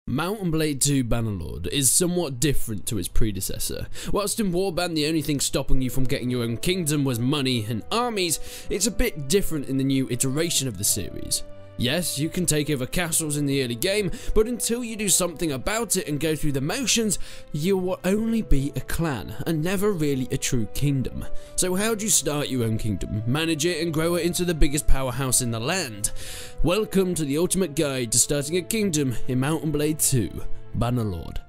Mount & Blade 2 Bannerlord is somewhat different to its predecessor. Whilst in Warband the only thing stopping you from getting your own kingdom was money and armies, it's a bit different in the new iteration of the series. Yes, you can take over castles in the early game, but until you do something about it and go through the motions, you will only be a clan and never really a true kingdom. So how do you start your own kingdom, manage it and grow it into the biggest powerhouse in the land? Welcome to the ultimate guide to starting a kingdom in Mount & Blade 2 Bannerlord.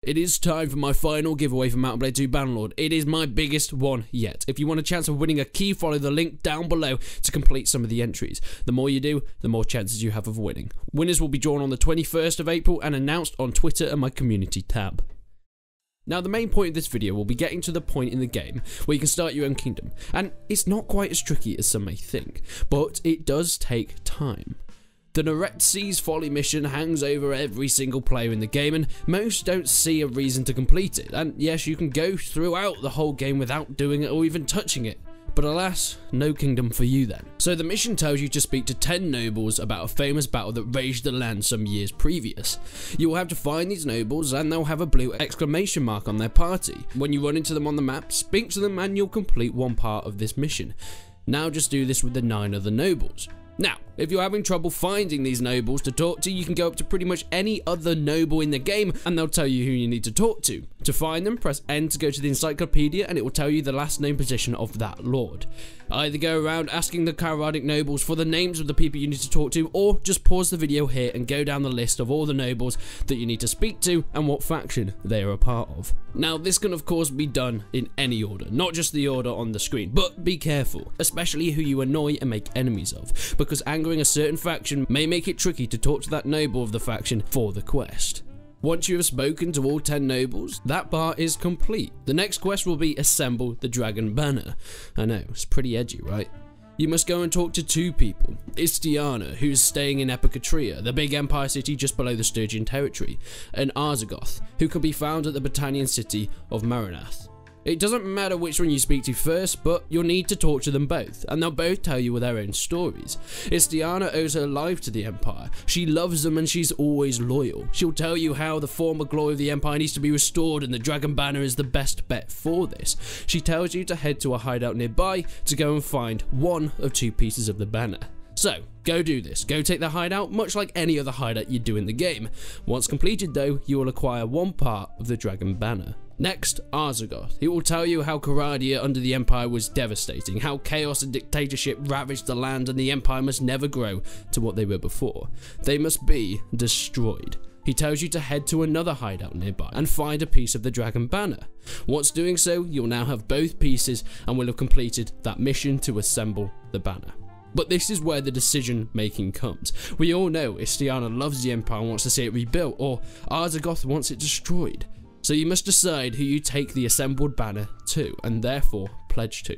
It is time for my final giveaway for Mount & Blade 2 Bannerlord. It is my biggest one yet. If you want a chance of winning a key, follow the link down below to complete some of the entries. The more you do, the more chances you have of winning. Winners will be drawn on the 21st of April and announced on Twitter and my community tab. Now the main point of this video will be getting to the point in the game where you can start your own kingdom. And it's not quite as tricky as some may think, but it does take time. The Noretzi's Folly mission hangs over every single player in the game and most don't see a reason to complete it, and yes, you can go throughout the whole game without doing it or even touching it. But alas, no kingdom for you then. So the mission tells you to speak to 10 nobles about a famous battle that raged the land some years previous. You will have to find these nobles and they'll have a blue exclamation mark on their party. When you run into them on the map, speak to them and you'll complete one part of this mission. Now just do this with the 9 other nobles. Now, if you're having trouble finding these nobles to talk to, you can go up to pretty much any other noble in the game and they'll tell you who you need to talk to. To find them, press N to go to the encyclopedia and it will tell you the last name position of that lord. Either go around asking the Kharadic nobles for the names of the people you need to talk to, or just pause the video here and go down the list of all the nobles that you need to speak to and what faction they are a part of. Now, this can of course be done in any order, not just the order on the screen, but be careful, especially who you annoy and make enemies of, because angering a certain faction may make it tricky to talk to that noble of the faction for the quest. Once you have spoken to all 10 nobles, that part is complete. The next quest will be assemble the dragon banner. I know, it's pretty edgy, right? You must go and talk to 2 people. Istiana, who's staying in Epicatria, the big empire city just below the Stygian territory, and Arzagoth, who can be found at the Battanian city of Maranath. It doesn't matter which one you speak to first, but you'll need to talk to them both, and they'll both tell you their own stories. Istiana owes her life to the Empire. She loves them and she's always loyal. She'll tell you how the former glory of the Empire needs to be restored and the Dragon Banner is the best bet for this. She tells you to head to a hideout nearby to go and find one of 2 pieces of the banner. So, go do this. Go take the hideout, much like any other hideout you do in the game. Once completed though, you will acquire one part of the Dragon Banner. Next, Arzagoth. He will tell you how Karadia under the Empire was devastating, how chaos and dictatorship ravaged the land and the Empire must never grow to what they were before. They must be destroyed. He tells you to head to another hideout nearby and find a piece of the Dragon Banner. Once doing so, you'll now have both pieces and will have completed that mission to assemble the banner. But this is where the decision making comes. We all know Istiana loves the Empire and wants to see it rebuilt, or Arzagoth wants it destroyed. So you must decide who you take the assembled banner to, and therefore pledge to.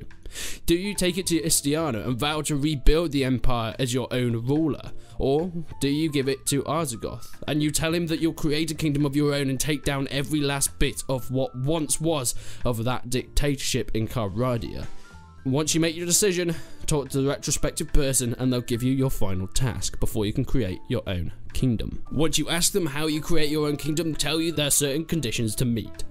Do you take it to Istiana and vow to rebuild the Empire as your own ruler? Or do you give it to Arzagoth, and you tell him that you'll create a kingdom of your own and take down every last bit of what once was of that dictatorship in Karadia? Once you make your decision, talk to the retrospective person and they'll give you your final task before you can create your own kingdom. Once you ask them how you create your own kingdom, tell you there are certain conditions to meet.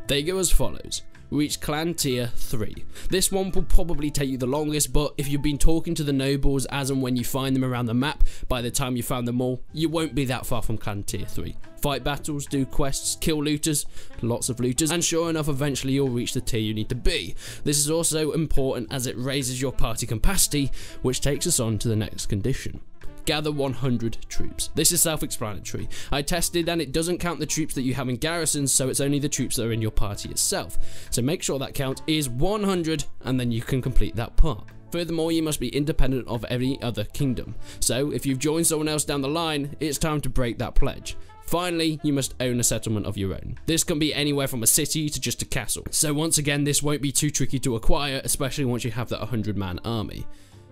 They go as follows. Reach clan tier 3. This one will probably take you the longest, but if you've been talking to the nobles as and when you find them around the map, by the time you found them all, you won't be that far from clan tier 3. Fight battles, do quests, kill looters, lots of looters, and sure enough eventually you'll reach the tier you need to be. This is also important as it raises your party capacity, which takes us on to the next condition. Gather 100 troops. This is self-explanatory. I tested and it doesn't count the troops that you have in garrisons, so it's only the troops that are in your party itself. So make sure that count is 100 and then you can complete that part. Furthermore, you must be independent of any other kingdom. So if you've joined someone else down the line, it's time to break that pledge. Finally, you must own a settlement of your own. This can be anywhere from a city to just a castle. So once again, this won't be too tricky to acquire, especially once you have that 100-man army.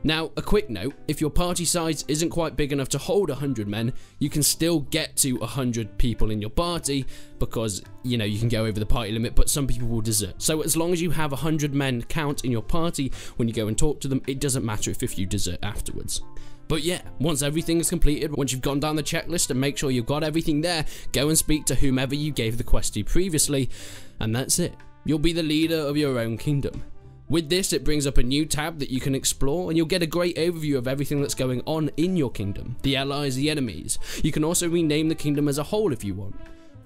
Now, a quick note, if your party size isn't quite big enough to hold 100 men, you can still get to 100 people in your party because, you know, you can go over the party limit, but some people will desert. So as long as you have 100 men count in your party when you go and talk to them, it doesn't matter if you desert afterwards. But yeah, once everything is completed, once you've gone down the checklist and make sure you've got everything there, go and speak to whomever you gave the quest to previously, and that's it. You'll be the leader of your own kingdom. With this, it brings up a new tab that you can explore, and you'll get a great overview of everything that's going on in your kingdom, the allies, the enemies. You can also rename the kingdom as a whole if you want.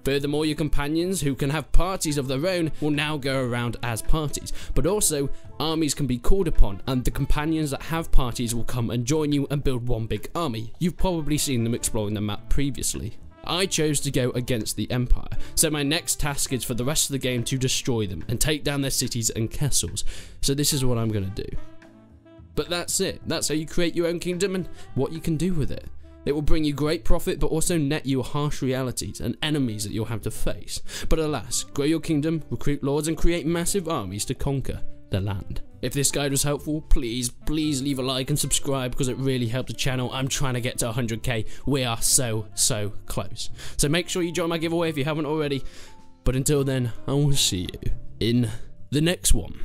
Furthermore, your companions, who can have parties of their own, will now go around as parties, but also armies can be called upon, and the companions that have parties will come and join you and build one big army. You've probably seen them exploring the map previously. I chose to go against the Empire, so my next task is for the rest of the game to destroy them and take down their cities and castles, so this is what I'm going to do. But that's it. That's how you create your own kingdom and what you can do with it. It will bring you great profit, but also net you harsh realities and enemies that you'll have to face. But alas, grow your kingdom, recruit lords, and create massive armies to conquer the land. If this guide was helpful, please leave a like and subscribe, because it really helps the channel. I'm trying to get to 100k. We are so close. So make sure you join my giveaway if you haven't already. But until then, I will see you in the next one.